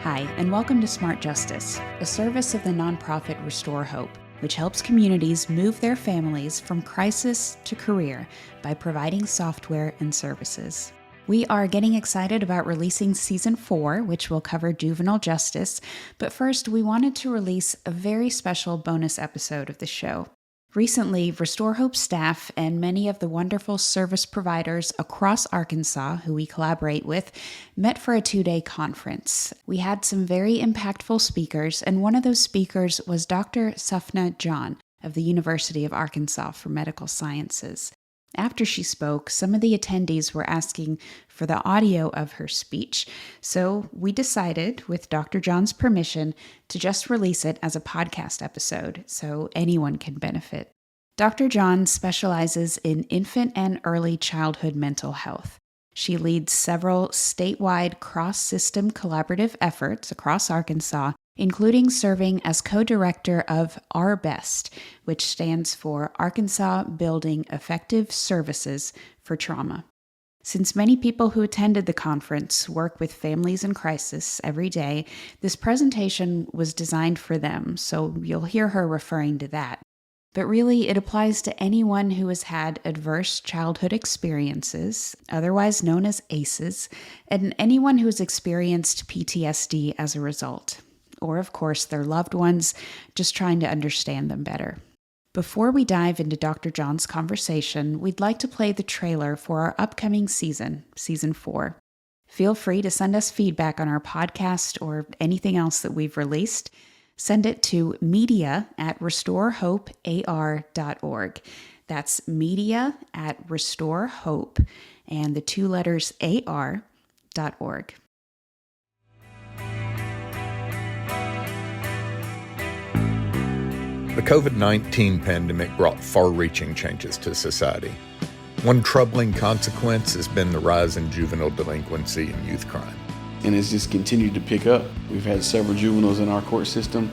Hi, and welcome to Smart Justice, a service of the nonprofit Restore Hope, which helps communities move their families from crisis to career by providing software and services. We are getting excited about releasing Season 4, which will cover juvenile justice, but first we wanted to release a very special bonus episode of the show. Recently, Restore Hope staff and many of the wonderful service providers across Arkansas who we collaborate with met for a 2-day conference. We had some very impactful speakers, and one of those speakers was Dr. Sufna John of the University of Arkansas for Medical Sciences. After she spoke, some of the attendees were asking for the audio of her speech, so we decided, with Dr. John's permission, to just release it as a podcast episode so anyone can benefit. Dr. John specializes in infant and early childhood mental health. She leads several statewide cross-system collaborative efforts across Arkansas, including serving as co-director of Our Best, which stands for Arkansas Building Effective Services for Trauma. Since many people who attended the conference work with families in crisis every day, this presentation was designed for them, so you'll hear her referring to that. But really, it applies to anyone who has had adverse childhood experiences, otherwise known as ACEs, and anyone who has experienced PTSD as a result. Or, of course, their loved ones, just trying to understand them better. Before we dive into Dr. John's conversation, we'd like to play the trailer for our upcoming season, Season 4. Feel free to send us feedback on our podcast or anything else that we've released. Send it to media@restorehopear.org. That's media@restorehope, and the 2 letters AR.org. The COVID-19 pandemic brought far-reaching changes to society. One troubling consequence has been the rise in juvenile delinquency and youth crime. And it's just continued to pick up. We've had several juveniles in our court system.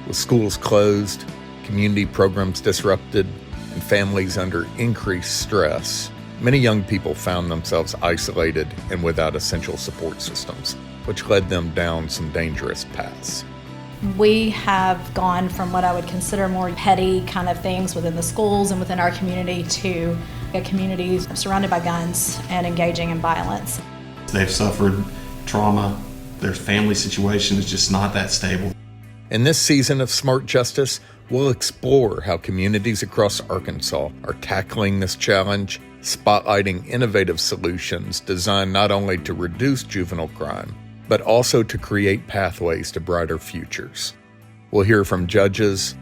With schools closed, community programs disrupted, and families under increased stress, many young people found themselves isolated and without essential support systems, which led them down some dangerous paths. We have gone from what I would consider more petty kind of things within the schools and within our community to a community surrounded by guns and engaging in violence. They've suffered trauma. Their family situation is just not that stable. In this season of Smart Justice, we'll explore how communities across Arkansas are tackling this challenge, spotlighting innovative solutions designed not only to reduce juvenile crime, but also to create pathways to brighter futures. We'll hear from judges.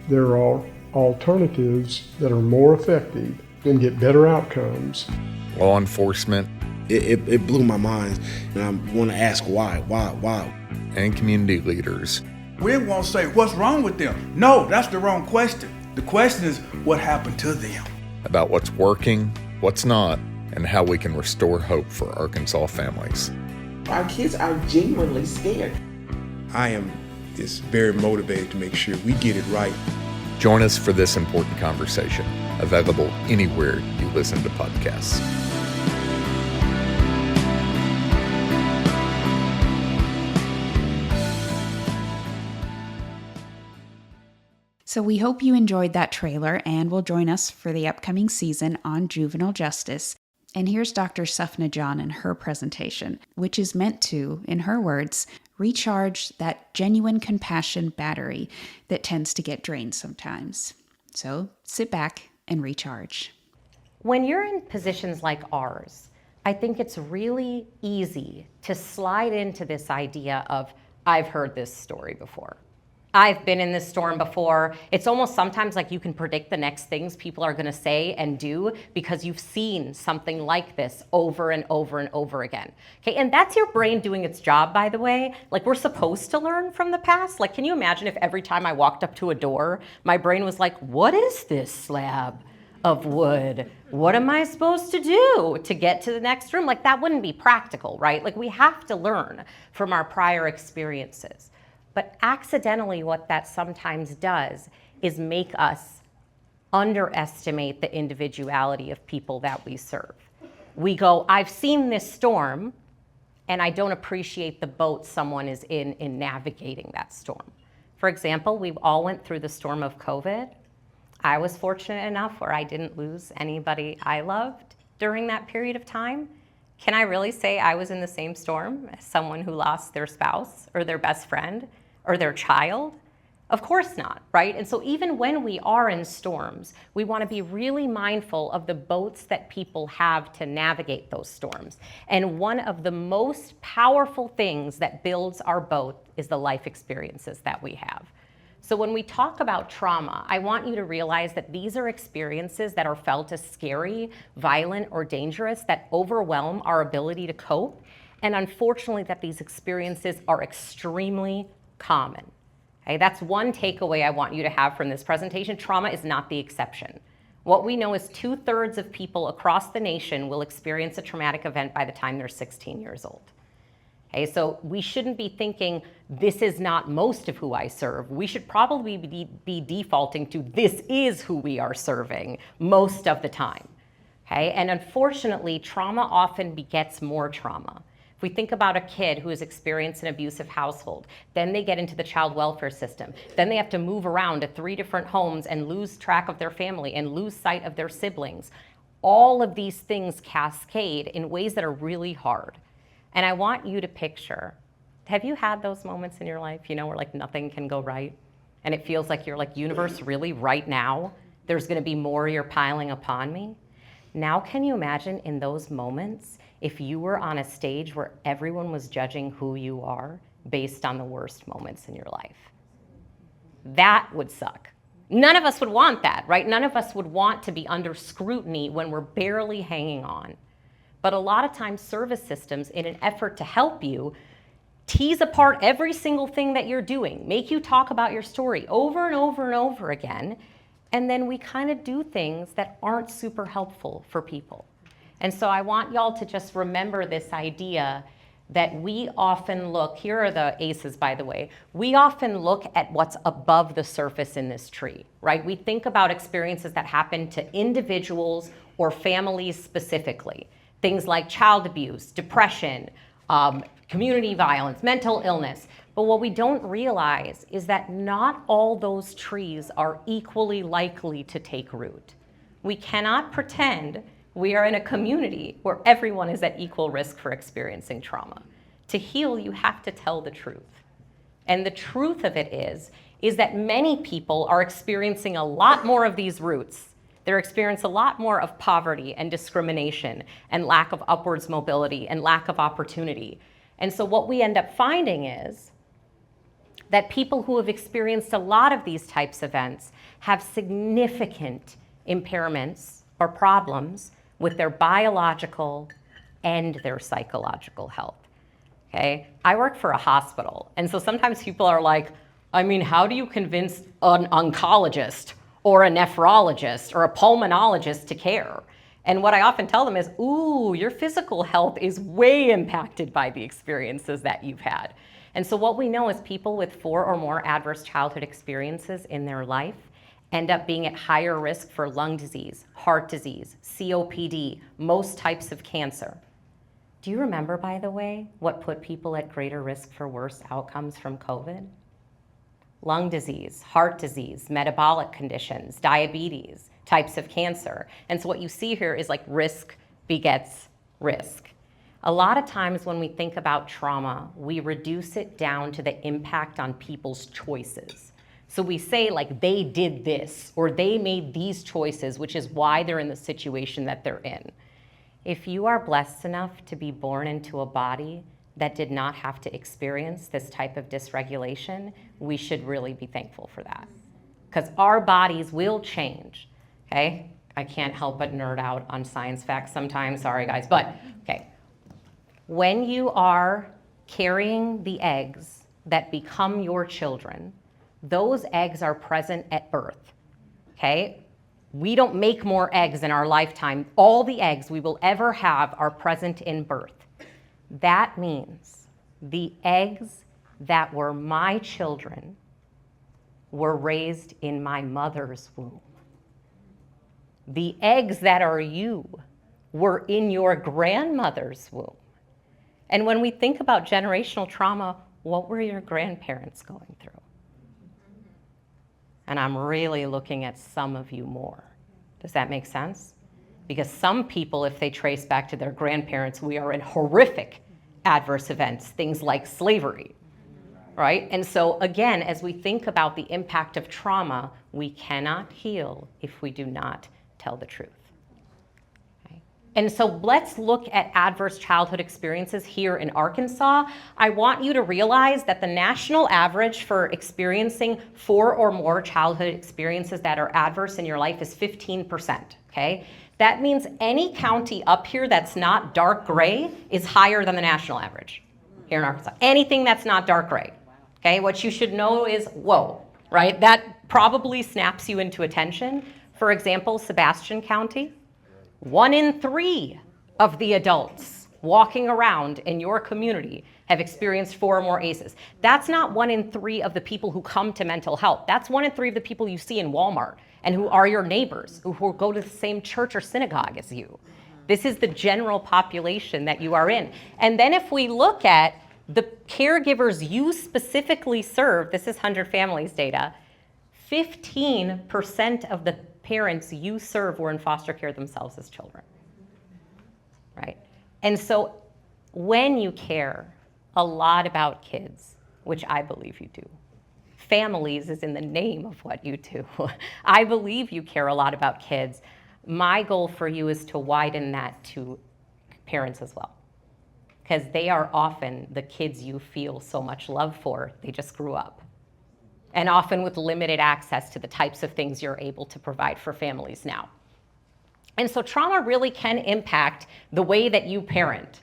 There are alternatives that are more effective and get better outcomes. Law enforcement. It blew my mind, and I want to ask why? And community leaders. We won't say, what's wrong with them? No, that's the wrong question. The question is, what happened to them? About what's working, what's not, and how we can restore hope for Arkansas families. Our kids are genuinely scared. I am just very motivated to make sure we get it right. Join us for this important conversation, available anywhere you listen to podcasts. So we hope you enjoyed that trailer and will join us for the upcoming season on juvenile justice. And here's Dr. Sufna John in her presentation, which is meant to, in her words, recharge that genuine compassion battery that tends to get drained sometimes. So sit back and recharge. When you're in positions like ours, I think it's really easy to slide into this idea of, I've heard this story before. I've been in this storm before. It's almost sometimes like you can predict the next things people are gonna say and do because you've seen something like this over and over and over again. Okay, and that's your brain doing its job, by the way. Like, we're supposed to learn from the past. Like, can you imagine if every time I walked up to a door, my brain was like, what is this slab of wood? What am I supposed to do to get to the next room? Like, that wouldn't be practical, right? Like, we have to learn from our prior experiences. But accidentally, what that sometimes does is make us underestimate the individuality of people that we serve. We go, I've seen this storm, and I don't appreciate the boat someone is in navigating that storm. For example, we all went through the storm of COVID. I was fortunate enough where I didn't lose anybody I loved during that period of time. Can I really say I was in the same storm as someone who lost their spouse or their best friend or their child? Of course not, right? And so even when we are in storms, we want to be really mindful of the boats that people have to navigate those storms. And one of the most powerful things that builds our boat is the life experiences that we have. So when we talk about trauma, I want you to realize that these are experiences that are felt as scary, violent, or dangerous that overwhelm our ability to cope. And unfortunately, that these experiences are extremely common. Okay, that's one takeaway I want you to have from this presentation. Trauma is not the exception. What we know is 2/3 of people across the nation will experience a traumatic event by the time they're 16 years old. Okay, so we shouldn't be thinking, this is not most of who I serve. We should probably be defaulting to, this is who we are serving most of the time. Okay, and unfortunately, trauma often begets more trauma. If we think about a kid who has experienced an abusive household, then they get into the child welfare system. Then they have to move around to 3 different homes and lose track of their family and lose sight of their siblings. All of these things cascade in ways that are really hard. And I want you to picture, have you had those moments in your life, where like nothing can go right? And it feels like you're like, universe, really right now, there's gonna be more you're piling upon me? Now, can you imagine in those moments, if you were on a stage where everyone was judging who you are based on the worst moments in your life? That would suck. None of us would want that, right? None of us would want to be under scrutiny when we're barely hanging on. But a lot of times service systems, in an effort to help you, tease apart every single thing that you're doing, make you talk about your story over and over and over again, and then we kind of do things that aren't super helpful for people. And so I want y'all to just remember this idea that we often look, here are the ACEs, by the way, we often look at what's above the surface in this tree, right? We think about experiences that happen to individuals or families specifically. Things like child abuse, depression, community violence, mental illness. But what we don't realize is that not all those trees are equally likely to take root. We cannot pretend we are in a community where everyone is at equal risk for experiencing trauma. To heal, you have to tell the truth. And the truth of it is that many people are experiencing a lot more of these roots. They're experiencing a lot more of poverty and discrimination and lack of upwards mobility and lack of opportunity. And so what we end up finding is that people who have experienced a lot of these types of events have significant impairments or problems with their biological and their psychological health. Okay? I work for a hospital, and so sometimes people are like, how do you convince an oncologist or a nephrologist or a pulmonologist to care? And what I often tell them is, your physical health is way impacted by the experiences that you've had. And so what we know is people with 4 or more adverse childhood experiences in their life end up being at higher risk for lung disease, heart disease, COPD, most types of cancer. Do you remember, by the way, what put people at greater risk for worse outcomes from COVID? Lung disease, heart disease, metabolic conditions, diabetes, types of cancer. And so what you see here is like risk begets risk. A lot of times when we think about trauma, we reduce it down to the impact on people's choices. So we say like they did this or they made these choices, which is why they're in the situation that they're in. If you are blessed enough to be born into a body that did not have to experience this type of dysregulation, we should really be thankful for that. Because our bodies will change, okay? I can't help but nerd out on science facts sometimes, sorry guys, but okay. When you are carrying the eggs that become your children, those eggs are present at birth, okay? We don't make more eggs in our lifetime. All the eggs we will ever have are present in birth. That means the eggs that were my children were raised in my mother's womb. The eggs that are you were in your grandmother's womb. And when we think about generational trauma, what were your grandparents going through? And I'm really looking at some of you more. Does that make sense? Because some people, if they trace back to their grandparents, we are in horrific adverse events, things like slavery, right? And so again, as we think about the impact of trauma, we cannot heal if we do not tell the truth. Okay? And so let's look at adverse childhood experiences here in Arkansas. I want you to realize that the national average for experiencing 4 or more childhood experiences that are adverse in your life is 15%, okay? That means any county up here that's not dark gray is higher than the national average here in Arkansas. Anything that's not dark gray, okay? What you should know is, whoa, right? That probably snaps you into attention. For example, Sebastian County, 1 in 3 of the adults walking around in your community have experienced 4 or more ACEs. That's not 1 in 3 of the people who come to mental health. That's 1 in 3 of the people you see in Walmart and who are your neighbors, who go to the same church or synagogue as you. This is the general population that you are in. And then if we look at the caregivers you specifically serve, this is 100 Families data, 15% of the parents you serve were in foster care themselves as children, right? And so when you care a lot about kids, which I believe you do, families is in the name of what you do. I believe you care a lot about kids. My goal for you is to widen that to parents as well, because they are often the kids you feel so much love for. They just grew up, and often with limited access to the types of things you're able to provide for families now. And so trauma really can impact the way that you parent.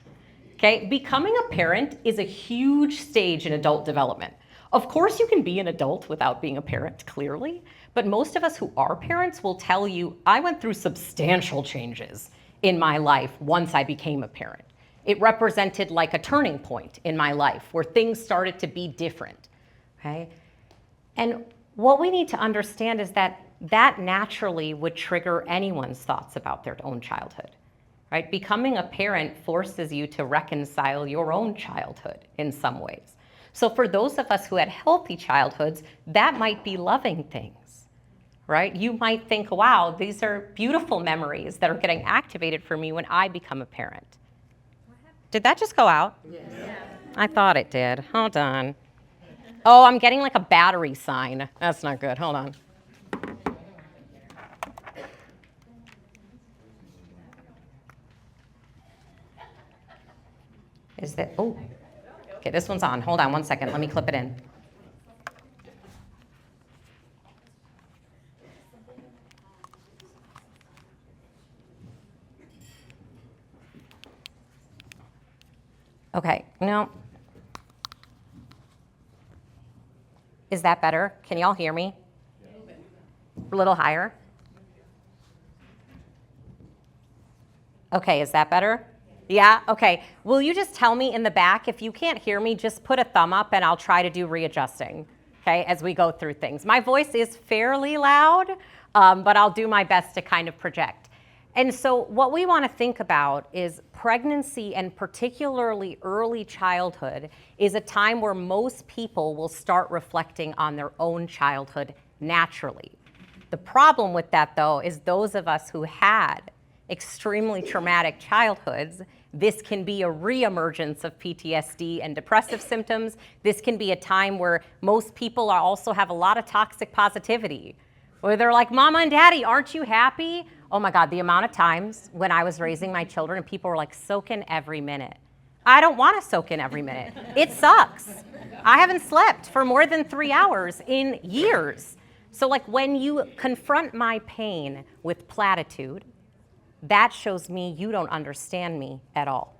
Okay, becoming a parent is a huge stage in adult development. Of course, you can be an adult without being a parent, clearly, but most of us who are parents will tell you, I went through substantial changes in my life once I became a parent. It represented like a turning point in my life where things started to be different, okay? And what we need to understand is that that naturally would trigger anyone's thoughts about their own childhood, right? Becoming a parent forces you to reconcile your own childhood in some ways. So for those of us who had healthy childhoods, that might be loving things, right? You might think, wow, these are beautiful memories that are getting activated for me when I become a parent. Did that just go out? Yes. Yeah. I thought it did. Hold on. Oh, I'm getting like a battery sign. That's not good. Hold on. Is that, oh. Okay, this one's on. Hold on 1 second. Let me clip it in. Okay, no. Is that better? Can y'all hear me? A little higher? Okay, is that better? Yeah, okay. Will you just tell me in the back, if you can't hear me, just put a thumb up and I'll try to do readjusting, okay, as we go through things. My voice is fairly loud, but I'll do my best to kind of project. And so what we want to think about is pregnancy, and particularly early childhood, is a time where most people will start reflecting on their own childhood naturally. The problem with that, though, is those of us who had extremely traumatic childhoods, this can be a reemergence of PTSD and depressive symptoms. This can be a time where most people also have a lot of toxic positivity, where they're like, Mama and Daddy, aren't you happy? Oh my God, the amount of times when I was raising my children and people were like, soak in every minute. I don't want to soak in every minute. It sucks. I haven't slept for more than 3 hours in years. So like when you confront my pain with platitude, that shows me you don't understand me at all.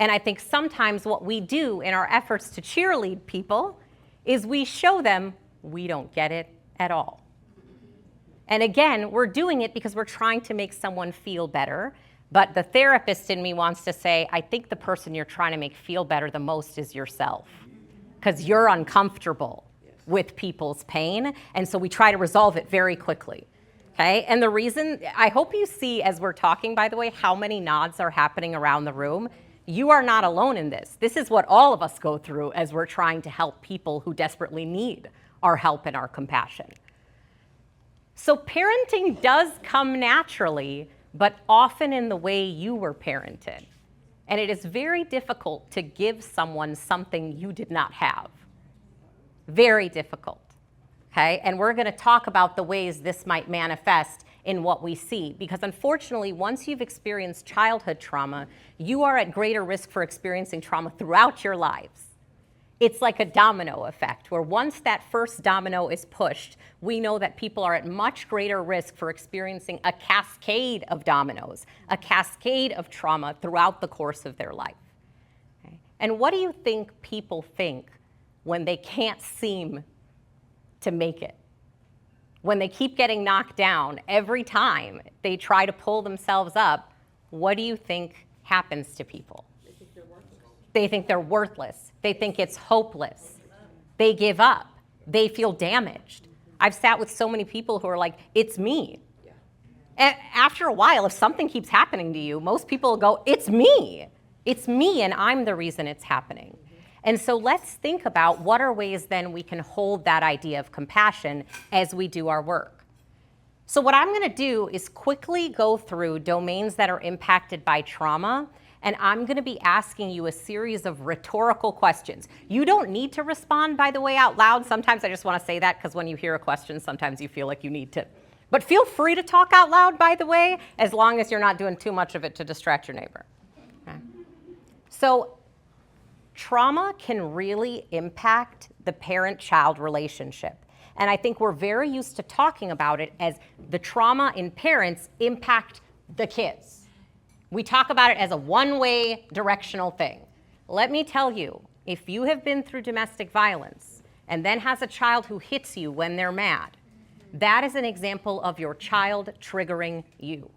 And I think sometimes what we do in our efforts to cheerlead people is we show them we don't get it at all. And again, we're doing it because we're trying to make someone feel better. But the therapist in me wants to say, I think the person you're trying to make feel better the most is yourself, because you're uncomfortable with people's pain. And so we try to resolve it very quickly. Okay, and the reason, I hope you see as we're talking, by the way, how many nods are happening around the room. You are not alone in this. This is what all of us go through as we're trying to help people who desperately need our help and our compassion. So parenting does come naturally, but often in the way you were parented. And it is very difficult to give someone something you did not have. Very difficult, okay? And we're gonna talk about the ways this might manifest in what we see, because unfortunately, once you've experienced childhood trauma, you are at greater risk for experiencing trauma throughout your lives. It's like a domino effect, where once that first domino is pushed, we know that people are at much greater risk for experiencing a cascade of dominoes, a cascade of trauma throughout the course of their life. Okay? And what do you think people think when they can't seem to make it? When they keep getting knocked down every time they try to pull themselves up, what do you think happens to people? They think they're worthless. They think it's hopeless. They give up. They feel damaged. I've sat with so many people who are like, it's me. And after a while, if something keeps happening to you, most people go, it's me. It's me, and I'm the reason it's happening. And so let's think about what are ways then we can hold that idea of compassion as we do our work. So what I'm gonna do is quickly go through domains that are impacted by trauma, and I'm gonna be asking you a series of rhetorical questions. You don't need to respond, by the way, out loud. Sometimes I just wanna say that because when you hear a question, sometimes you feel like you need to. But feel free to talk out loud, by the way, as long as you're not doing too much of it to distract your neighbor. Okay. So trauma can really impact the parent-child relationship. And I think we're very used to talking about it as the trauma in parents impact the kids. We talk about it as a one-way directional thing. Let me tell you, if you have been through domestic violence and then has a child who hits you when they're mad, that is an example of your child triggering you.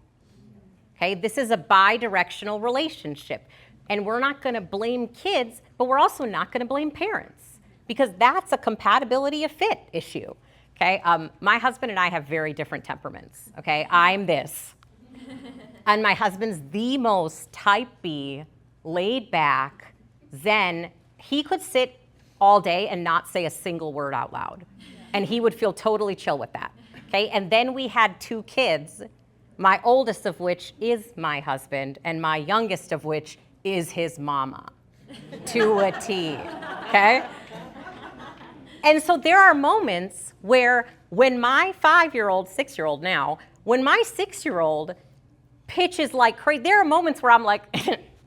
Okay, this is a bi-directional relationship. And we're not gonna blame kids, but we're also not gonna blame parents, because that's a compatibility of fit issue, okay? My husband and I have very different temperaments, okay? I'm this. And my husband's the most type B, laid back, zen. He could sit all day and not say a single word out loud. And he would feel totally chill with that, okay? And then we had 2 kids, my oldest of which is my husband, and my youngest of which is his mama, to a T, okay? And so there are moments where when my 5-year-old, 6-year-old now, when my 6-year-old pitches like crazy, there are moments where I'm like,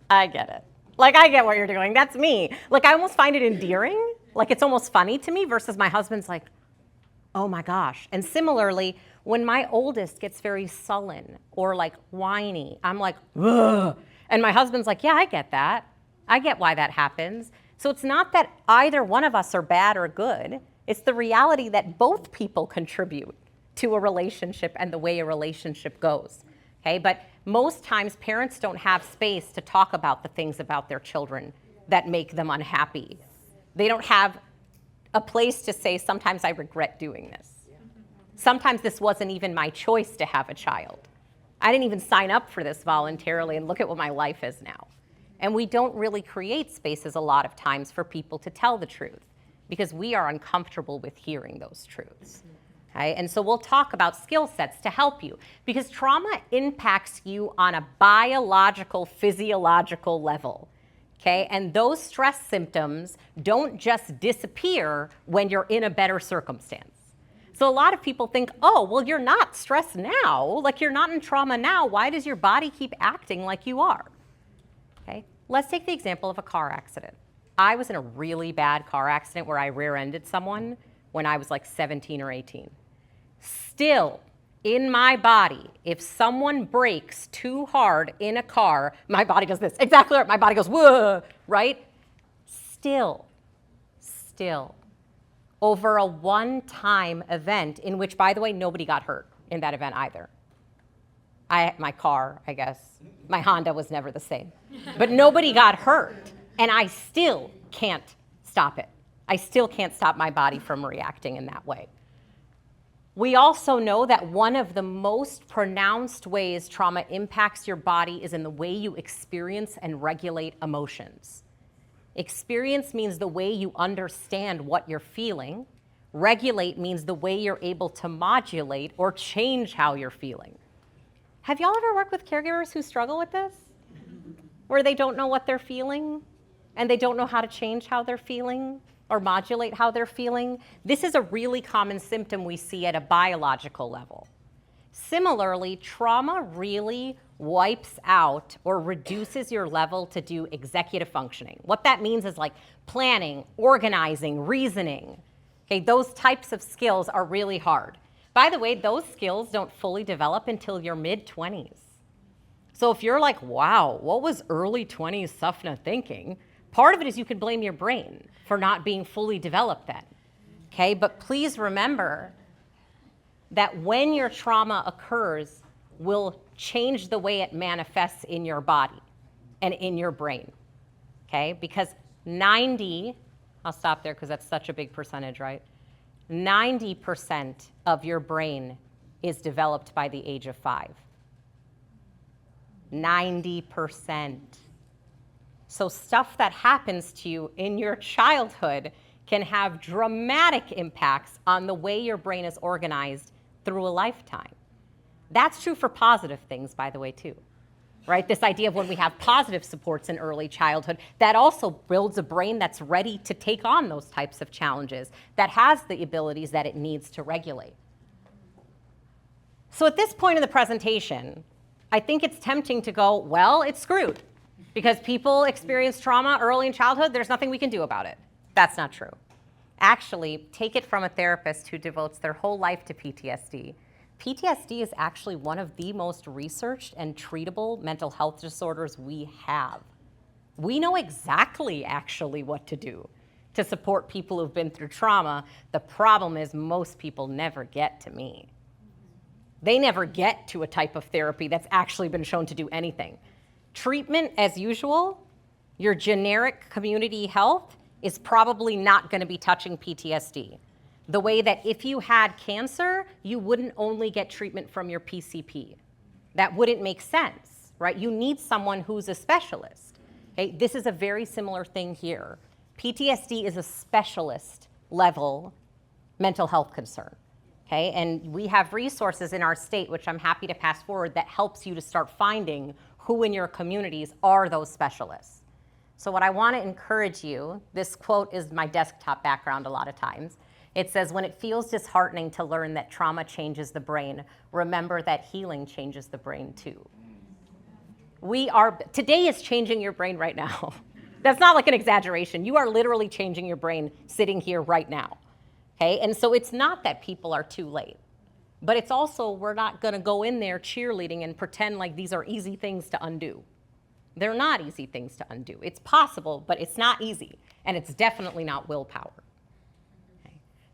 I get it. Like, I get what you're doing, that's me. Like, I almost find it endearing, like it's almost funny to me, versus my husband's like, oh my gosh. And similarly, when my oldest gets very sullen or like whiny, I'm like, ugh. And my husband's like, yeah, I get that. I get why that happens. So it's not that either one of us are bad or good. It's the reality that both people contribute to a relationship and the way a relationship goes. Okay, but most times parents don't have space to talk about the things about their children that make them unhappy. They don't have a place to say, sometimes I regret doing this. Sometimes this wasn't even my choice to have a child. I didn't even sign up for this voluntarily, and look at what my life is now. And we don't really create spaces a lot of times for people to tell the truth, because we are uncomfortable with hearing those truths. Okay? And so we'll talk about skill sets to help you, because trauma impacts you on a biological, physiological level. Okay? And those stress symptoms don't just disappear when you're in a better circumstance. So a lot of people think, oh, well, you're not stressed now, like you're not in trauma now. Why does your body keep acting like you are? Okay, let's take the example of a car accident. I was in a really bad car accident where I rear-ended someone when I was like 17 or 18. Still, in my body, if someone brakes too hard in a car, my body does this, exactly right, my body goes, whoa, right? Still, over a one-time event in which, by the way, nobody got hurt in that event either. My car, I guess, my Honda was never the same. But nobody got hurt, and I still can't stop it. I still can't stop my body from reacting in that way. We also know that one of the most pronounced ways trauma impacts your body is in the way you experience and regulate emotions. Experience means the way you understand what you're feeling. Regulate means the way you're able to modulate or change how you're feeling. Have y'all ever worked with caregivers who struggle with this? Where they don't know what they're feeling and they don't know how to change how they're feeling or modulate how they're feeling? This is a really common symptom we see at a biological level. Similarly, trauma really wipes out or reduces your level to do executive functioning. What that means is like planning, organizing, reasoning. Okay, those types of skills are really hard. By the way, those skills don't fully develop until your mid-20s. So if you're like, wow, what was early 20s Sufna thinking? Part of it is you could blame your brain for not being fully developed then. Okay, but please remember that when your trauma occurs, will change the way it manifests in your body and in your brain. Okay, because 90, I'll stop there because that's such a big percentage, right? 90% of your brain is developed by the age of 5. 90%. So stuff that happens to you in your childhood can have dramatic impacts on the way your brain is organized through a lifetime. That's true for positive things, by the way, too. Right? This idea of when we have positive supports in early childhood, that also builds a brain that's ready to take on those types of challenges, that has the abilities that it needs to regulate. So at this point in the presentation, I think it's tempting to go, well, it's screwed. Because people experience trauma early in childhood, there's nothing we can do about it. That's not true. Actually, take it from a therapist who devotes their whole life to PTSD. PTSD is actually one of the most researched and treatable mental health disorders we have. We know exactly actually what to do to support people who've been through trauma. The problem is most people never get to me. They never get to a type of therapy that's actually been shown to do anything. Treatment, as usual, your generic community health is probably not going to be touching PTSD. The way that if you had cancer, you wouldn't only get treatment from your PCP. That wouldn't make sense, right? You need someone who's a specialist. Okay? This is a very similar thing here. PTSD is a specialist level mental health concern. Okay? And we have resources in our state, which I'm happy to pass forward, that helps you to start finding who in your communities are those specialists. So what I want to encourage you, this quote is my desktop background a lot of times. It says, when it feels disheartening to learn that trauma changes the brain, remember that healing changes the brain too. Today is changing your brain right now. That's not like an exaggeration. You are literally changing your brain sitting here right now. Okay, and so it's not that people are too late, but it's also, we're not gonna go in there cheerleading and pretend like these are easy things to undo. They're not easy things to undo. It's possible, but it's not easy, and it's definitely not willpower.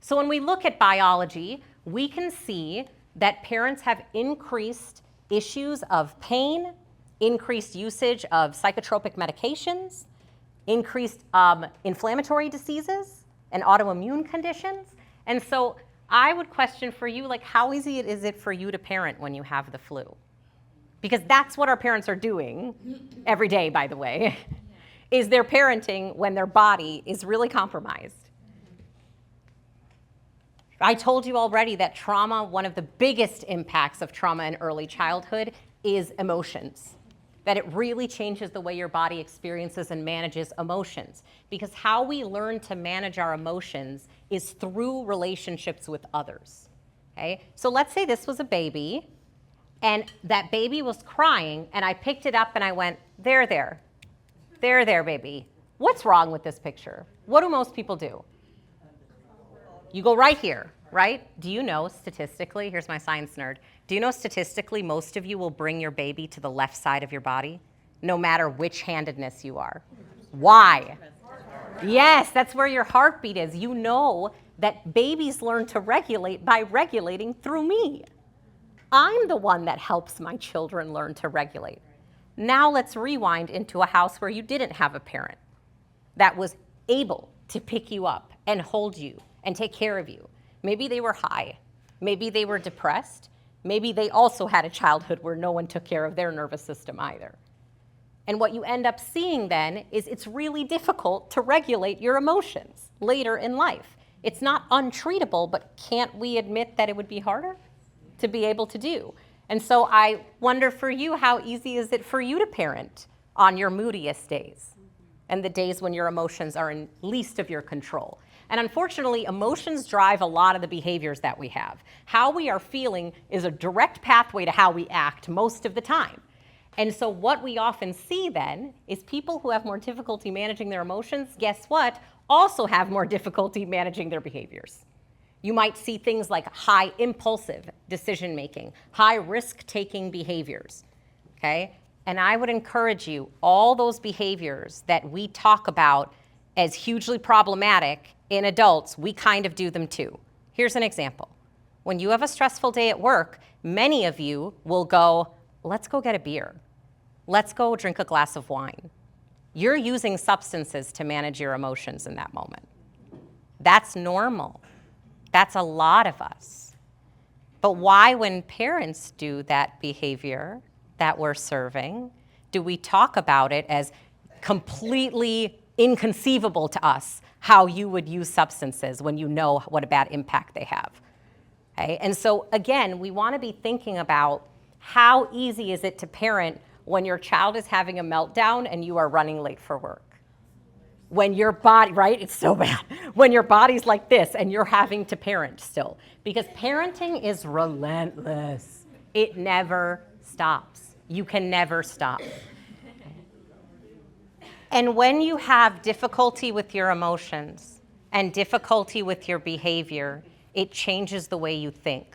So when we look at biology, we can see that parents have increased issues of pain, increased usage of psychotropic medications, increased inflammatory diseases and autoimmune conditions. And so I would question for you, like, how easy is it for you to parent when you have the flu? Because that's what our parents are doing every day, by the way, is they're parenting when their body is really compromised. I told you already that trauma, one of the biggest impacts of trauma in early childhood is emotions. That it really changes the way your body experiences and manages emotions. Because how we learn to manage our emotions is through relationships with others. Okay? So let's say this was a baby, and that baby was crying, and I picked it up and I went, there, baby. What's wrong with this picture? What do most people do? You go right here, right? Do you know statistically, here's my science nerd, do you know statistically most of you will bring your baby to the left side of your body, no matter which handedness you are? Why? Yes, that's where your heartbeat is. You know that babies learn to regulate by regulating through me. I'm the one that helps my children learn to regulate. Now let's rewind into a house where you didn't have a parent that was able to pick you up and hold you and take care of you. Maybe they were high. Maybe they were depressed. Maybe they also had a childhood where no one took care of their nervous system either. And what you end up seeing then is it's really difficult to regulate your emotions later in life. It's not untreatable, but can't we admit that it would be harder to be able to do? And so I wonder for you, how easy is it for you to parent on your moodiest days and the days when your emotions are in least of your control? And unfortunately, emotions drive a lot of the behaviors that we have. How we are feeling is a direct pathway to how we act most of the time. And so what we often see then is people who have more difficulty managing their emotions, guess what, also have more difficulty managing their behaviors. You might see things like high impulsive decision making, high risk taking behaviors, okay? And I would encourage you, all those behaviors that we talk about as hugely problematic in adults, we kind of do them too. Here's an example. When you have a stressful day at work, many of you will go, let's go get a beer. Let's go drink a glass of wine. You're using substances to manage your emotions in that moment. That's normal. That's a lot of us. But why, when parents do that behavior that we're serving, do we talk about it as completely inconceivable to us how you would use substances when you know what a bad impact they have? Okay? And so again, we want to be thinking about how easy is it to parent when your child is having a meltdown and you are running late for work? When your body, right, it's so bad. When your body's like this and you're having to parent still. Because parenting is relentless. It never stops. You can never stop. And when you have difficulty with your emotions and difficulty with your behavior, it changes the way you think.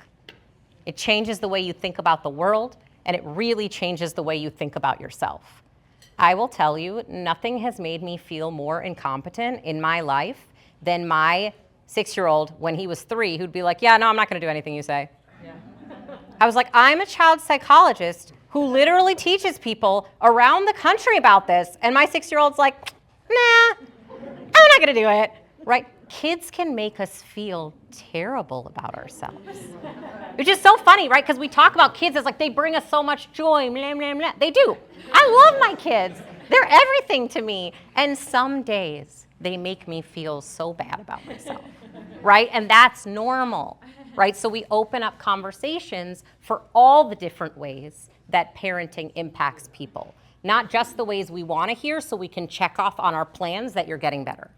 It changes the way you think about the world, and it really changes the way you think about yourself. I will tell you, nothing has made me feel more incompetent in my life than my 6-year-old when he was 3, who'd be like, yeah, no, I'm not gonna do anything you say. Yeah. I was like, I'm a child psychologist who literally teaches people around the country about this, and my 6-year-old's like, nah, I'm not gonna do it, right? Kids can make us feel terrible about ourselves. Which is so funny, right? Because we talk about kids as like they bring us so much joy, blah, blah, blah. They do. I love my kids. They're everything to me. And some days they make me feel so bad about myself, right? And that's normal, right? So we open up conversations for all the different ways that parenting impacts people, not just the ways we want to hear so we can check off on our plans that you're getting better.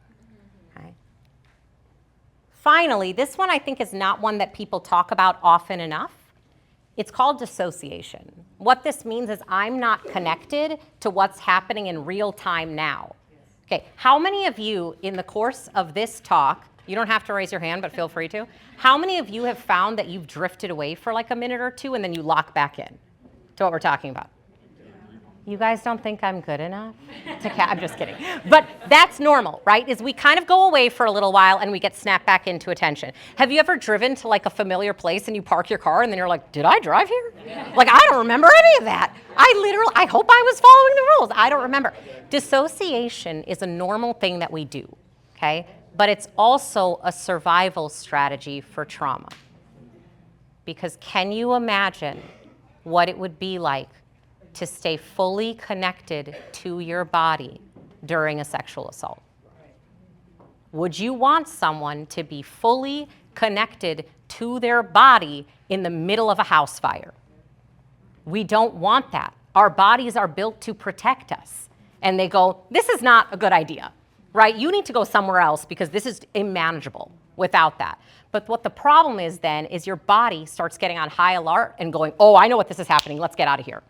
Finally, this one I think is not one that people talk about often enough. It's called dissociation. What this means is I'm not connected to what's happening in real time now. Okay, how many of you in the course of this talk, you don't have to raise your hand, but feel free to, how many of you have found that you've drifted away for like a minute or two and then you lock back in to what we're talking about? You guys don't think I'm good enough? I'm just kidding. But that's normal, right? Is we kind of go away for a little while and we get snapped back into attention. Have you ever driven to like a familiar place and you park your car and then you're like, did I drive here? Like, I don't remember any of that. I hope I was following the rules. I don't remember. Dissociation is a normal thing that we do, okay? But it's also a survival strategy for trauma. Because can you imagine what it would be like to stay fully connected to your body during a sexual assault? Would you want someone to be fully connected to their body in the middle of a house fire? We don't want that. Our bodies are built to protect us. And they go, this is not a good idea, right? You need to go somewhere else because this is unmanageable without that. But what the problem is then is your body starts getting on high alert and going, oh, I know what this is happening. Let's get out of here.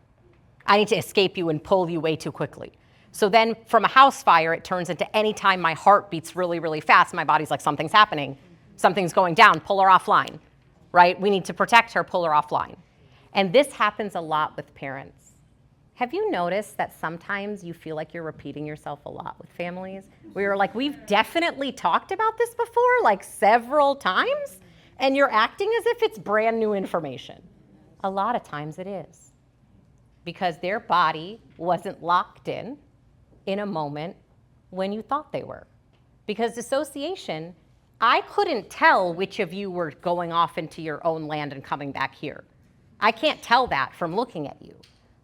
I need to escape you and pull you way too quickly. So then from a house fire, it turns into any time my heart beats really, really fast, my body's like, something's happening. Something's going down, pull her offline, right? We need to protect her, pull her offline. And this happens a lot with parents. Have you noticed that sometimes you feel like you're repeating yourself a lot with families? Where you're like, we've definitely talked about this before, like several times, and you're acting as if it's brand new information. A lot of times it is. Because their body wasn't locked in a moment when you thought they were. Because dissociation I couldn't tell which of you were going off into your own land and coming back here. I can't tell that from looking at you,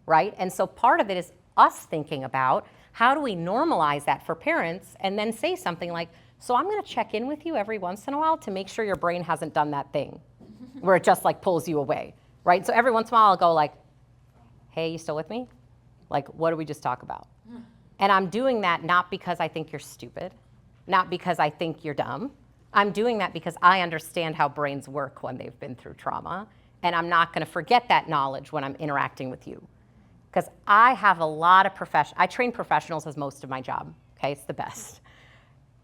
right? And so part of it is us thinking about how do we normalize that for parents and then say something like, so I'm gonna check in with you every once in a while to make sure your brain hasn't done that thing where it just like pulls you away, right? So every once in a while I'll go like, hey, you still with me? Like, what did we just talk about? And I'm doing that not because I think you're stupid, not because I think you're dumb. I'm doing that because I understand how brains work when they've been through trauma, and I'm not gonna forget that knowledge when I'm interacting with you. Because I have a lot of I train professionals as most of my job, okay? It's the best.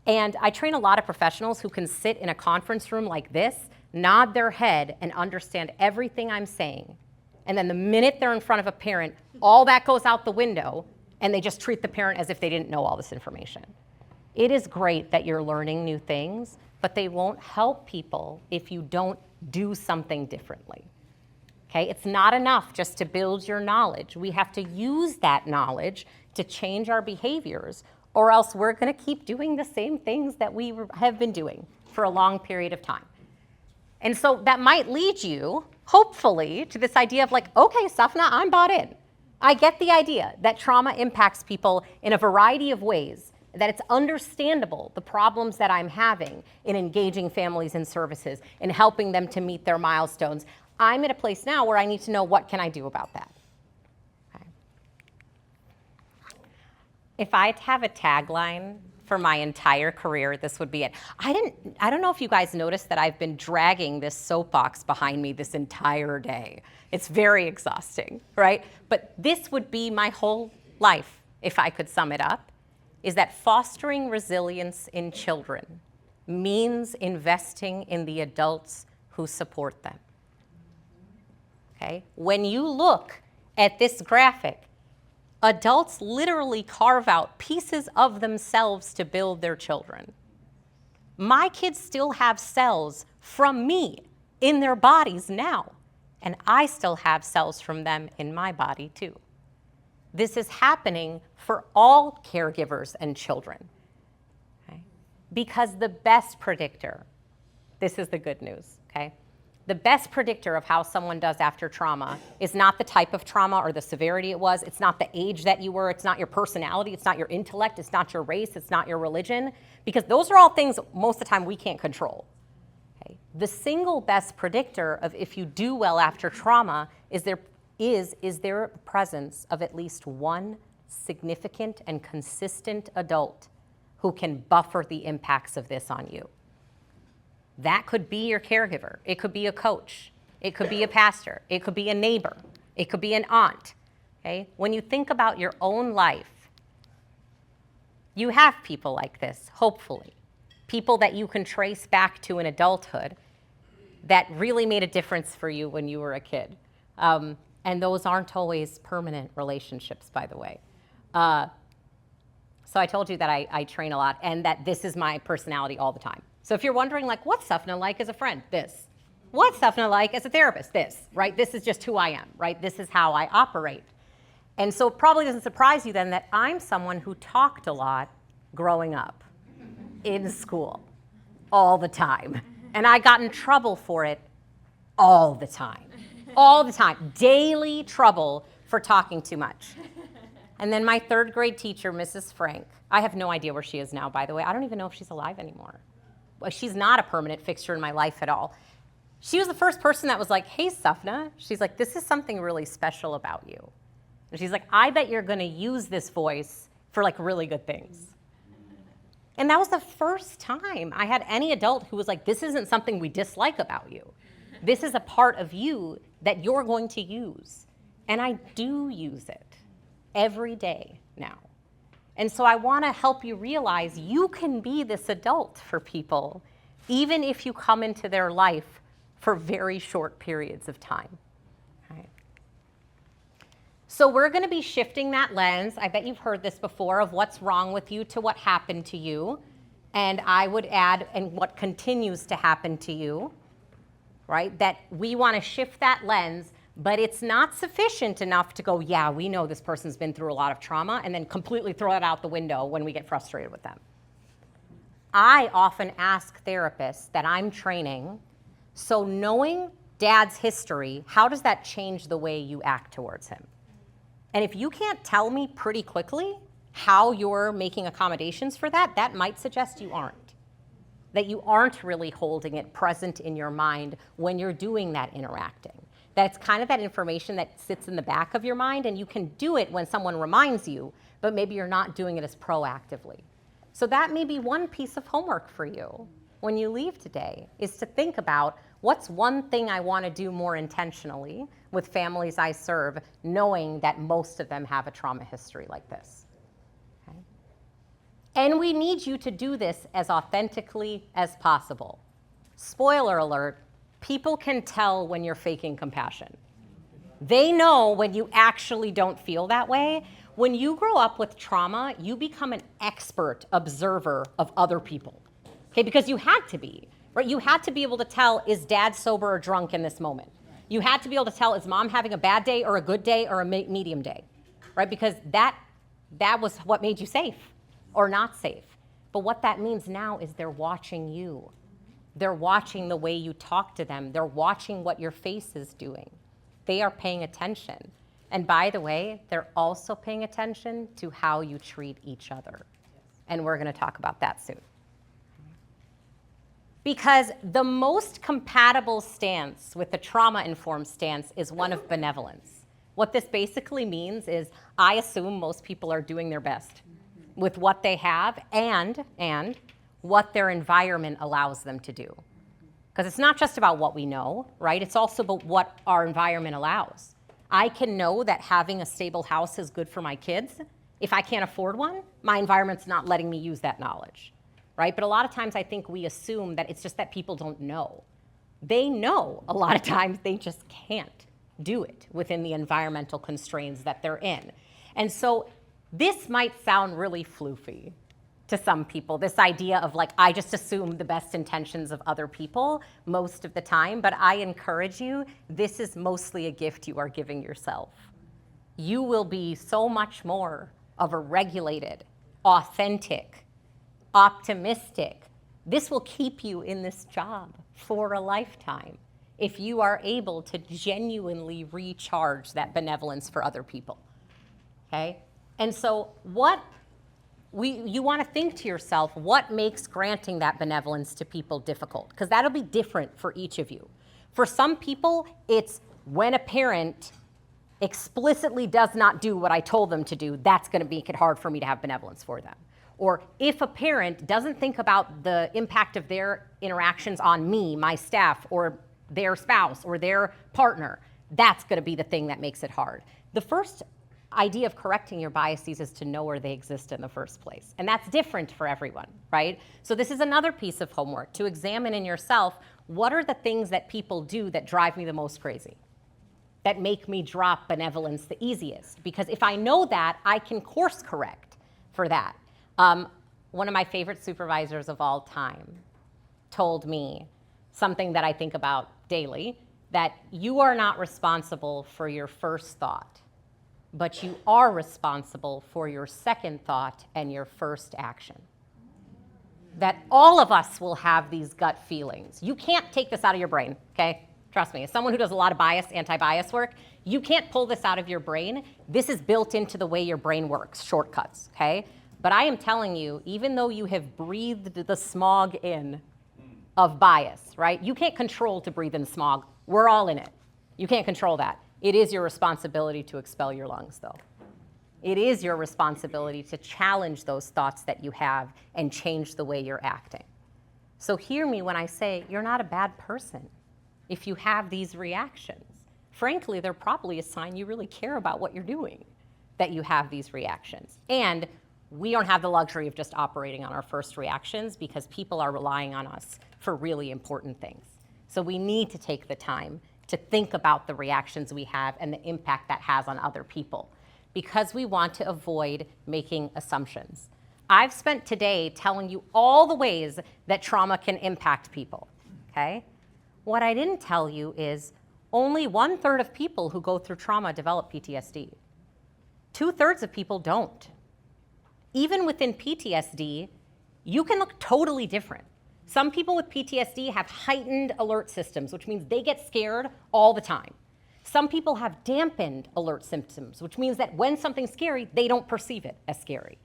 And I train a lot of professionals who can sit in a conference room like this, nod their head, and understand everything I'm saying. And then the minute they're in front of a parent, all that goes out the window, and they just treat the parent as if they didn't know all this information. It is great that you're learning new things, but they won't help people if you don't do something differently. Okay, it's not enough just to build your knowledge. We have to use that knowledge to change our behaviors, or else we're gonna keep doing the same things that we have been doing for a long period of time. And so that might lead you, hopefully, to this idea of like, okay, Sufna, I'm bought in. I get the idea that trauma impacts people in a variety of ways, that it's understandable, the problems that I'm having in engaging families in services, in helping them to meet their milestones. I'm at a place now where I need to know what can I do about that. Okay. If I'd have a tagline for my entire career, this would be it. I don't know if you guys noticed that I've been dragging this soapbox behind me this entire day. It's very exhausting, right? But this would be my whole life, if I could sum it up, is that fostering resilience in children means investing in the adults who support them. Okay? When you look at this graphic, adults literally carve out pieces of themselves to build their children. My kids still have cells from me in their bodies now, and I still have cells from them in my body too. This is happening for all caregivers and children. Okay? Because the best predictor, this is the good news, okay? The best predictor of how someone does after trauma is not the type of trauma or the severity it was. It's not the age that you were. It's not your personality. It's not your intellect. It's not your race. It's not your religion. Because those are all things most of the time we can't control. Okay? The single best predictor of if you do well after trauma is there presence of at least one significant and consistent adult who can buffer the impacts of this on you. That could be your caregiver. It could be a coach. It could be a pastor. It could be a neighbor. It could be an aunt. Okay? When you think about your own life, you have people like this, hopefully. People that you can trace back to in adulthood that really made a difference for you when you were a kid. And those aren't always permanent relationships, by the way. So I told you that I train a lot and that this is my personality all the time. So if you're wondering, like, what's Sufna like as a friend? This. What's Sufna like as a therapist? This, right? This is just who I am, right? This is how I operate. And so it probably doesn't surprise you then that I'm someone who talked a lot growing up in school all the time. And I got in trouble for it all the time. All the time. Daily trouble for talking too much. And then my third grade teacher, Mrs. Frank, I have no idea where she is now, by the way. I don't even know if she's alive anymore. She's not a permanent fixture in my life at all. She was the first person that was like, hey, Sufna. She's like, this is something really special about you. And she's like, I bet you're gonna use this voice for like really good things. And that was the first time I had any adult who was like, this isn't something we dislike about you. This is a part of you that you're going to use. And I do use it every day now. And so I want to help you realize you can be this adult for people, even if you come into their life for very short periods of time. Right? So we're going to be shifting that lens. I bet you've heard this before, of what's wrong with you to what happened to you. And I would add, and what continues to happen to you, right? That we want to shift that lens, but it's not sufficient enough to go, yeah, we know this person's been through a lot of trauma, and then completely throw it out the window when we get frustrated with them. I often ask therapists that I'm training, so knowing dad's history, how does that change the way you act towards him? And if you can't tell me pretty quickly how you're making accommodations for that, that might suggest you aren't. That you aren't really holding it present in your mind when you're doing that interacting. That's kind of that information that sits in the back of your mind, and you can do it when someone reminds you, but maybe you're not doing it as proactively. So that may be one piece of homework for you when you leave today, is to think about what's one thing I want to do more intentionally with families I serve, knowing that most of them have a trauma history like this. Okay? And we need you to do this as authentically as possible. Spoiler alert, people can tell when you're faking compassion. They know when you actually don't feel that way. When you grow up with trauma, you become an expert observer of other people, okay? Because you had to be, right? You had to be able to tell, is dad sober or drunk in this moment? You had to be able to tell, is mom having a bad day or a good day or a medium day, right? Because that was what made you safe or not safe. But what that means now is they're watching you. They're watching the way you talk to them. They're watching what your face is doing. They are paying attention. And by the way, they're also paying attention to how you treat each other. And we're going to talk about that soon. Because the most compatible stance with the trauma-informed stance is one of benevolence. What this basically means is I assume most people are doing their best with what they have and what their environment allows them to do. Because it's not just about what we know, right? It's also about what our environment allows. I can know that having a stable house is good for my kids. If I can't afford one, my environment's not letting me use that knowledge, right? But a lot of times I think we assume that it's just that people don't know. They know a lot of times, they just can't do it within the environmental constraints that they're in. And so this might sound really floofy to some people, this idea of like, I just assume the best intentions of other people most of the time, but I encourage you, this is mostly a gift you are giving yourself. You will be so much more of a regulated, authentic, optimistic. This will keep you in this job for a lifetime if you are able to genuinely recharge that benevolence for other people, okay? And so you want to think to yourself, what makes granting that benevolence to people difficult? Because that'll be different for each of you. For some people, it's when a parent explicitly does not do what I told them to do, that's going to make it hard for me to have benevolence for them. Or if a parent doesn't think about the impact of their interactions on me, my staff, or their spouse, or their partner, that's going to be the thing that makes it hard. The first idea of correcting your biases is to know where they exist in the first place. And that's different for everyone, right? So this is another piece of homework, to examine in yourself, what are the things that people do that drive me the most crazy, that make me drop benevolence the easiest? Because if I know that, I can course correct for that. One of my favorite supervisors of all time told me something that I think about daily, that you are not responsible for your first thought, but you are responsible for your second thought and your first action. That all of us will have these gut feelings. You can't take this out of your brain, okay? Trust me, as someone who does a lot of anti-bias work, you can't pull this out of your brain. This is built into the way your brain works, shortcuts, okay? But I am telling you, even though you have breathed the smog in of bias, right? You can't control to breathe in smog. We're all in it. You can't control that. It is your responsibility to expel your lungs, though. It is your responsibility to challenge those thoughts that you have and change the way you're acting. So hear me when I say you're not a bad person if you have these reactions. Frankly, they're probably a sign you really care about what you're doing, that you have these reactions. And we don't have the luxury of just operating on our first reactions because people are relying on us for really important things. So we need to take the time to think about the reactions we have and the impact that has on other people, because we want to avoid making assumptions. I've spent today telling you all the ways that trauma can impact people, okay? What I didn't tell you is only 1/3 of people who go through trauma develop PTSD. 2/3 of people don't. Even within PTSD, You can look totally different. Some people with PTSD have heightened alert systems, which means they get scared all the time. Some people have dampened alert symptoms, which means that when something's scary, they don't perceive it as scary.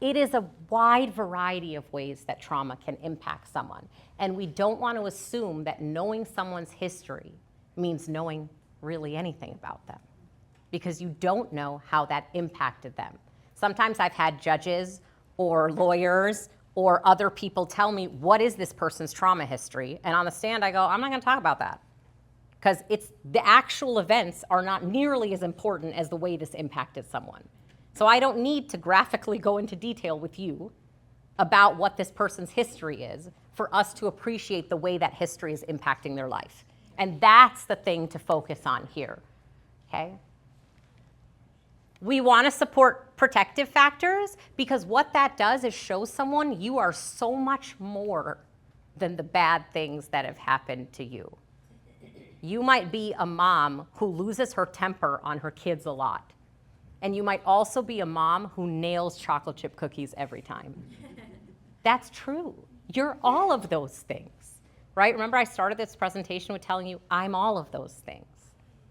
It is a wide variety of ways that trauma can impact someone. And we don't want to assume that knowing someone's history means knowing really anything about them, because you don't know how that impacted them. Sometimes I've had judges or lawyers or other people tell me, what is this person's trauma history? And on the stand, I go, I'm not gonna talk about that. Because the actual events are not nearly as important as the way this impacted someone. So I don't need to graphically go into detail with you about what this person's history is for us to appreciate the way that history is impacting their life. And that's the thing to focus on here, okay? We want to support protective factors because what that does is show someone you are so much more than the bad things that have happened to you. You might be a mom who loses her temper on her kids a lot. And you might also be a mom who nails chocolate chip cookies every time. That's true. You're all of those things, right? Remember I started this presentation with telling you I'm all of those things.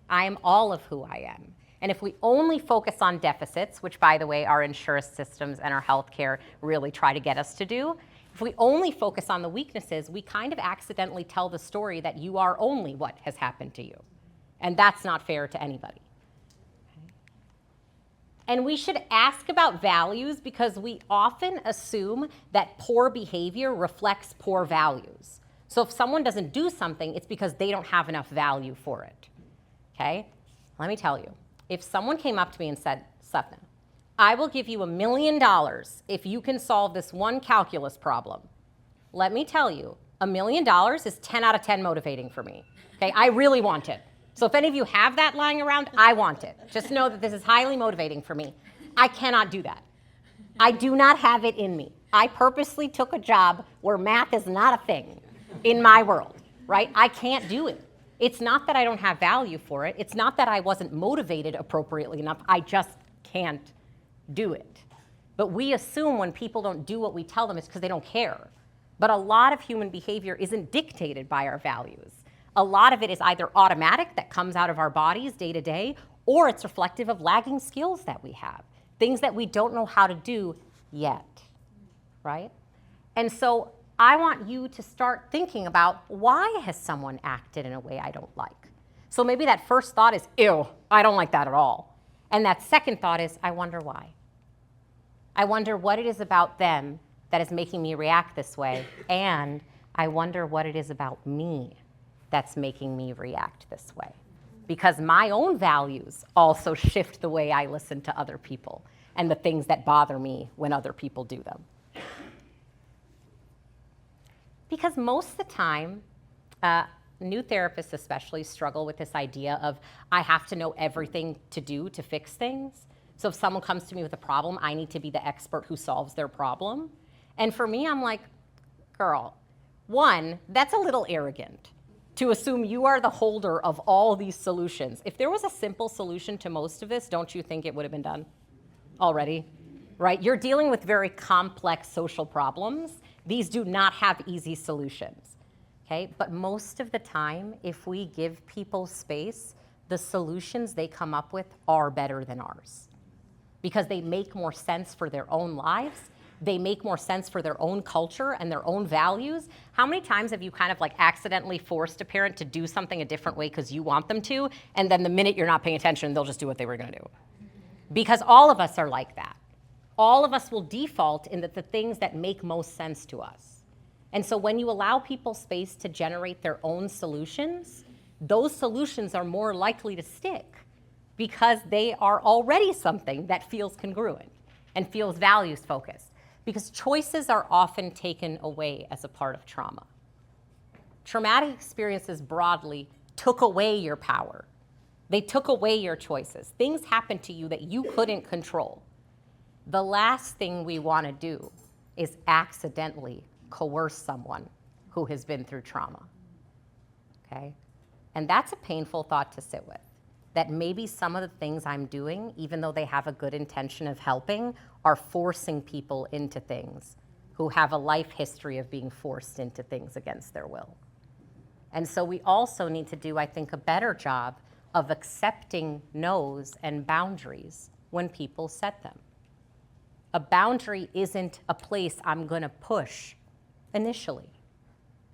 I am all of who I am. And if we only focus on deficits, which by the way, our insurance systems and our healthcare really try to get us to do, if we only focus on the weaknesses, we kind of accidentally tell the story that you are only what has happened to you. And that's not fair to anybody. Okay. And we should ask about values because we often assume that poor behavior reflects poor values. So if someone doesn't do something, it's because they don't have enough value for it. Okay? Let me tell you. If someone came up to me and said, Sufna, I will give you $1 million if you can solve this one calculus problem. Let me tell you, $1 million is 10 out of 10 motivating for me. Okay, I really want it. So if any of you have that lying around, I want it. Just know that this is highly motivating for me. I cannot do that. I do not have it in me. I purposely took a job where math is not a thing in my world, right? I can't do it. It's not that I don't have value for it. It's not that I wasn't motivated appropriately enough. I just can't do it. But we assume when people don't do what we tell them, it's because they don't care. But a lot of human behavior isn't dictated by our values. A lot of it is either automatic that comes out of our bodies day to day, or it's reflective of lagging skills that we have, things that we don't know how to do yet, right? And so I want you to start thinking about, why has someone acted in a way I don't like? So maybe that first thought is, ew, I don't like that at all. And that second thought is, I wonder why. I wonder what it is about them that is making me react this way, and I wonder what it is about me that's making me react this way. Because my own values also shift the way I listen to other people and the things that bother me when other people do them. Because most of the time, new therapists especially struggle with this idea of, I have to know everything to do to fix things. So if someone comes to me with a problem, I need to be the expert who solves their problem. And for me, I'm like, girl, one, that's a little arrogant to assume you are the holder of all these solutions. If there was a simple solution to most of this, don't you think it would have been done already? Right? You're dealing with very complex social problems. These do not have easy solutions. Okay? But most of the time, if we give people space, the solutions they come up with are better than ours, because they make more sense for their own lives. They make more sense for their own culture and their own values. How many times have you kind of like accidentally forced a parent to do something a different way because you want them to, and then the minute you're not paying attention, they'll just do what they were gonna do? Because all of us are like that. All of us will default in the things that make most sense to us. And so when you allow people space to generate their own solutions, those solutions are more likely to stick because they are already something that feels congruent and feels values focused. Because choices are often taken away as a part of trauma. Traumatic experiences broadly took away your power. They took away your choices. Things happened to you that you couldn't control. The last thing we want to do is accidentally coerce someone who has been through trauma, okay? And that's a painful thought to sit with, that maybe some of the things I'm doing, even though they have a good intention of helping, are forcing people into things who have a life history of being forced into things against their will. And so we also need to do, I think, a better job of accepting no's and boundaries when people set them. A boundary isn't a place I'm going to push initially,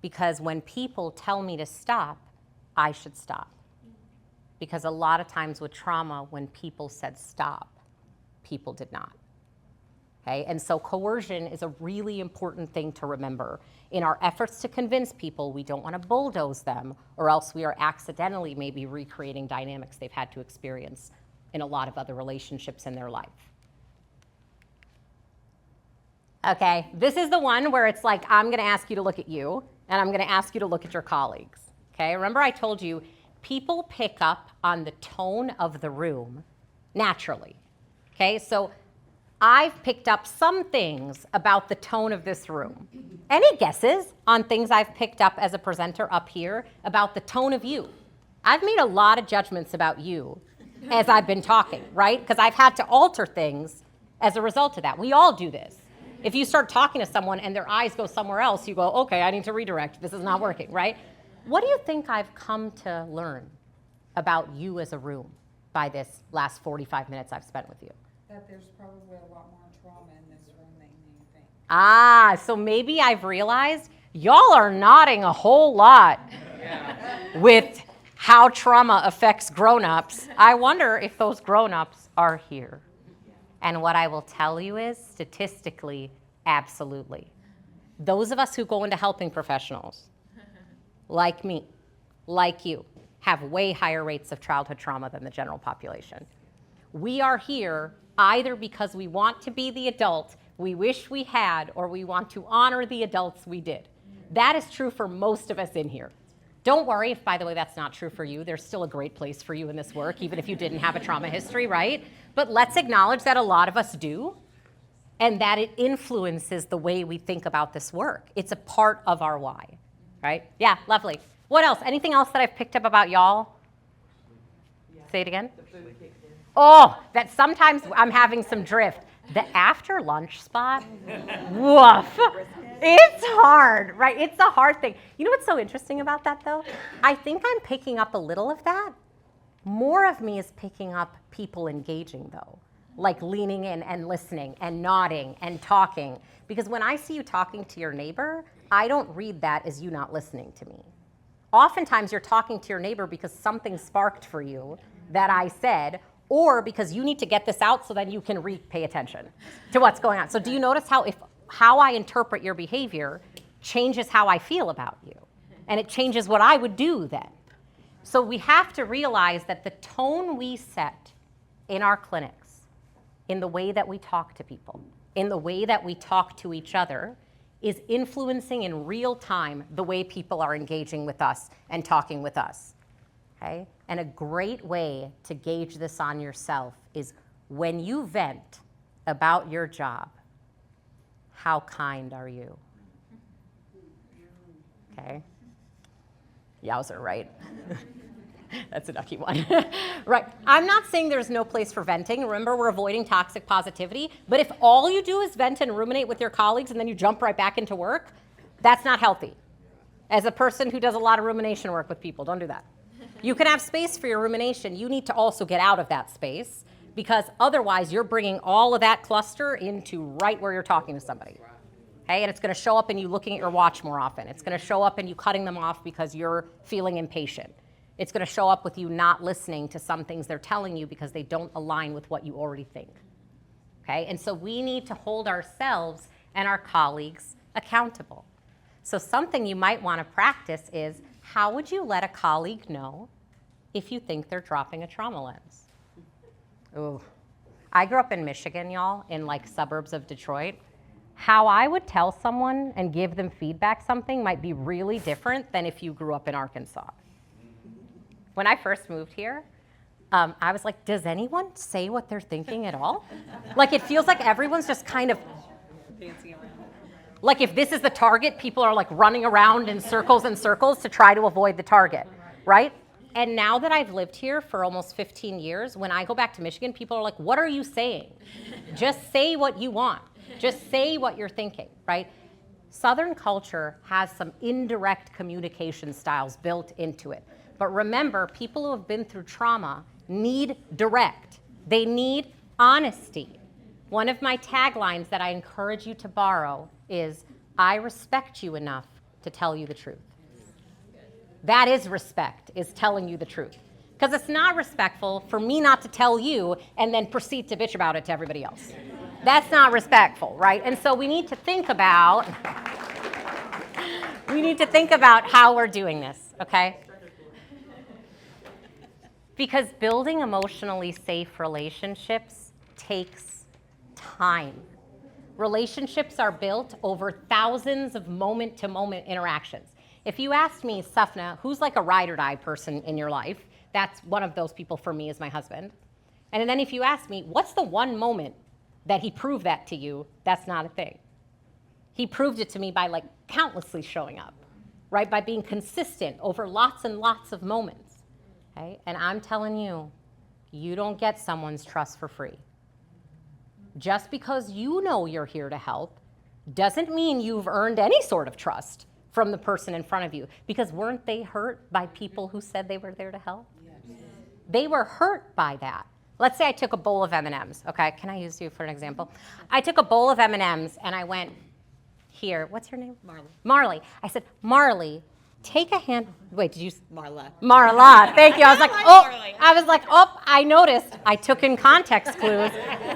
because when people tell me to stop, I should stop. Because a lot of times with trauma, when people said stop, people did not. Okay? And so coercion is a really important thing to remember. In our efforts to convince people, we don't want to bulldoze them, or else we are accidentally maybe recreating dynamics they've had to experience in a lot of other relationships in their life. Okay, this is the one where it's like, I'm gonna ask you to look at you, and I'm gonna ask you to look at your colleagues. Okay, remember I told you, people pick up on the tone of the room naturally. Okay, so I've picked up some things about the tone of this room. Any guesses on things I've picked up as a presenter up here about the tone of you? I've made a lot of judgments about you as I've been talking, right? Because I've had to alter things as a result of that. We all do this. If you start talking to someone and their eyes go somewhere else, you go, okay, I need to redirect. This is not working, right? What do you think I've come to learn about you as a room by this last 45 minutes I've spent with you? That there's probably a lot more trauma in this room than you think. Ah, so maybe I've realized y'all are nodding a whole lot with how trauma affects grown-ups. I wonder if those grown-ups are here. And what I will tell you is, statistically, absolutely. Those of us who go into helping professionals, like me, like you, have way higher rates of childhood trauma than the general population. We are here either because we want to be the adult we wish we had, or we want to honor the adults we did. That is true for most of us in here. Don't worry if, by the way, that's not true for you. There's still a great place for you in this work, even if you didn't have a trauma history, right? But let's acknowledge that a lot of us do, and that it influences the way we think about this work. It's a part of our why, right? Yeah, lovely. What else? Anything else that I've picked up about y'all? Yeah. Say it again. The food kicks in. Oh, that sometimes I'm having some drift. The after lunch spot, woof. It's hard, right? It's a hard thing. You know what's so interesting about that, though? I think I'm picking up a little of that. More of me is picking up people engaging, though, like leaning in and listening and nodding and talking. Because when I see you talking to your neighbor, I don't read that as you not listening to me. Oftentimes, you're talking to your neighbor because something sparked for you that I said, or because you need to get this out so that you can pay attention to what's going on. So do you notice how I interpret your behavior changes how I feel about you? And it changes what I would do then. So we have to realize that the tone we set in our clinics, in the way that we talk to people, in the way that we talk to each other, is influencing in real time the way people are engaging with us and talking with us. Okay? And a great way to gauge this on yourself is when you vent about your job, how kind are you? Okay? Yowzer, right? That's a ducky one. Right. I'm not saying there's no place for venting. Remember, we're avoiding toxic positivity. But if all you do is vent and ruminate with your colleagues and then you jump right back into work, that's not healthy. As a person who does a lot of rumination work with people, don't do that. You can have space for your rumination. You need to also get out of that space, because otherwise you're bringing all of that cluster into right where you're talking to somebody. Okay? And it's going to show up in you looking at your watch more often. It's going to show up in you cutting them off because you're feeling impatient. It's going to show up with you not listening to some things they're telling you because they don't align with what you already think. Okay? And so we need to hold ourselves and our colleagues accountable. So something you might want to practice is, how would you let a colleague know if you think they're dropping a trauma lens? Ooh. I grew up in Michigan, y'all, in like suburbs of Detroit. How I would tell someone and give them feedback something might be really different than if you grew up in Arkansas. When I first moved here, I was like, does anyone say what they're thinking at all? Like, it feels like everyone's just kind of dancing around. Like, if this is the target, people are like running around in circles and circles to try to avoid the target, right? And now that I've lived here for almost 15 years, when I go back to Michigan, people are like, what are you saying? Just say what you want. Just say what you're thinking, right? Southern culture has some indirect communication styles built into it. But remember, people who have been through trauma need direct. They need honesty. One of my taglines that I encourage you to borrow is, I respect you enough to tell you the truth. That is respect, is telling you the truth. Because it's not respectful for me not to tell you and then proceed to bitch about it to everybody else. That's not respectful, right? And so we need to think about how we're doing this, okay? Because building emotionally safe relationships takes time. Relationships are built over thousands of moment-to-moment interactions. If you asked me, Sufna, who's like a ride or die person in your life? That's one of those people for me is my husband. And then if you ask me, what's the one moment that he proved that to you? That's not a thing. He proved it to me by like countlessly showing up, right? By being consistent over lots and lots of moments, okay? And I'm telling you, you don't get someone's trust for free. Just because you know you're here to help doesn't mean you've earned any sort of trust from the person in front of you. Because weren't they hurt by people who said they were there to help? Yes. They were hurt by that. Let's say I took a bowl of M&Ms, okay? Can I use you for an example? I took a bowl of M&Ms and I went, here, what's your name? Marley. Marley. I said, Marley, take a hand, wait, did you? Marla. Marla, thank you. I was like, I noticed. I took in context clues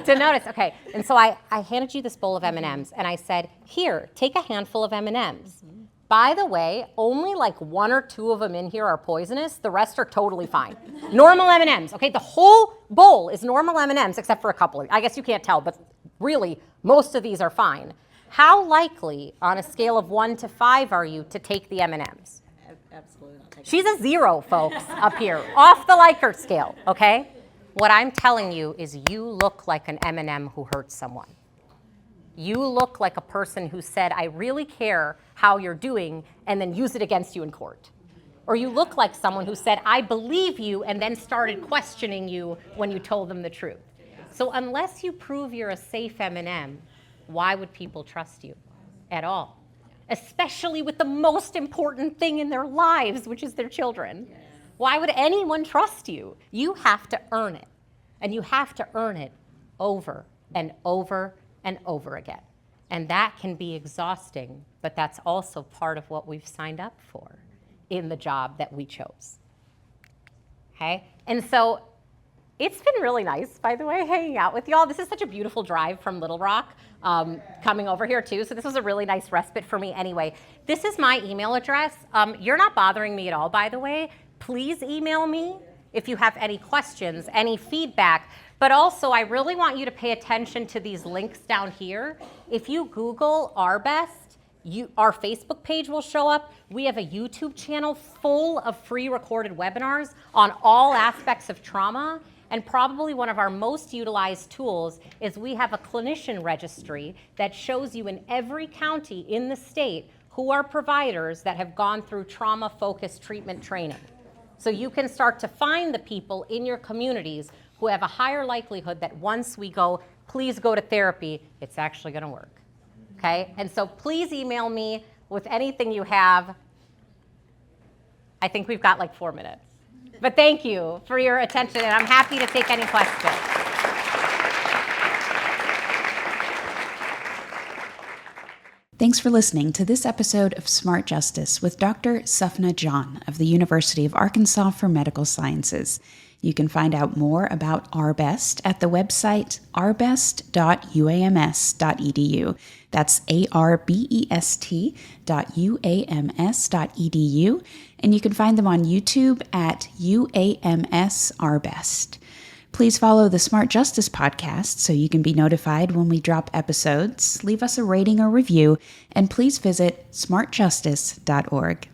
to notice. Okay, and so I handed you this bowl of M&Ms and I said, here, take a handful of M&Ms. By the way, only like 1 or 2 of them in here are poisonous. The rest are totally fine. Normal M&Ms, okay? The whole bowl is normal M&Ms except for a couple. I guess you can't tell, but really, most of these are fine. How likely on a scale of 1 to 5 are you to take the M&Ms? Absolutely. She's a 0, folks, up here, off the Likert scale, okay? What I'm telling you is you look like an M&M who hurt someone. You look like a person who said, I really care how you're doing, and then use it against you in court. Or you look like someone who said, I believe you, and then started questioning you when you told them the truth. So unless you prove you're a safe M&M, why would people trust you at all? Especially with the most important thing in their lives, which is their children. Why would anyone trust you? You have to earn it. And you have to earn it over and over and over again. And that can be exhausting, but that's also part of what we've signed up for in the job that we chose. Okay? And so it's been really nice, by the way, hanging out with y'all. This is such a beautiful drive from Little Rock, coming over here too. So this was a really nice respite for me anyway. This is my email address. You're not bothering me at all, by the way. Please email me if you have any questions, any feedback. But also, I really want you to pay attention to these links down here. If you Google Our Best, our Facebook page will show up. We have a YouTube channel full of free recorded webinars on all aspects of trauma. And probably one of our most utilized tools is we have a clinician registry that shows you in every county in the state who are providers that have gone through trauma-focused treatment training. So you can start to find the people in your communities who have a higher likelihood that once we go, please go to therapy, it's actually going to work. Okay? And so please email me with anything you have. I think we've got like 4 minutes. But thank you for your attention, and I'm happy to take any questions. Thanks for listening to this episode of Smart Justice with Dr. Sufna John of the University of Arkansas for Medical Sciences. You can find out more about Our Best at the website ourbest.uams.edu. That's arbest.uams.edu. And you can find them on YouTube at UAMS Our Best. Please follow the Smart Justice podcast so you can be notified when we drop episodes. Leave us a rating or review, and please visit smartjustice.org.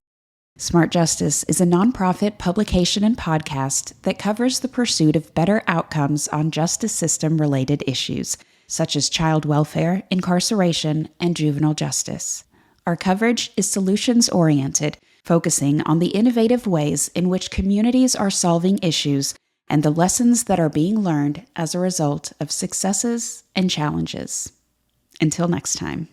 Smart Justice is a nonprofit publication and podcast that covers the pursuit of better outcomes on justice system-related issues, such as child welfare, incarceration, and juvenile justice. Our coverage is solutions-oriented, focusing on the innovative ways in which communities are solving issues and the lessons that are being learned as a result of successes and challenges. Until next time.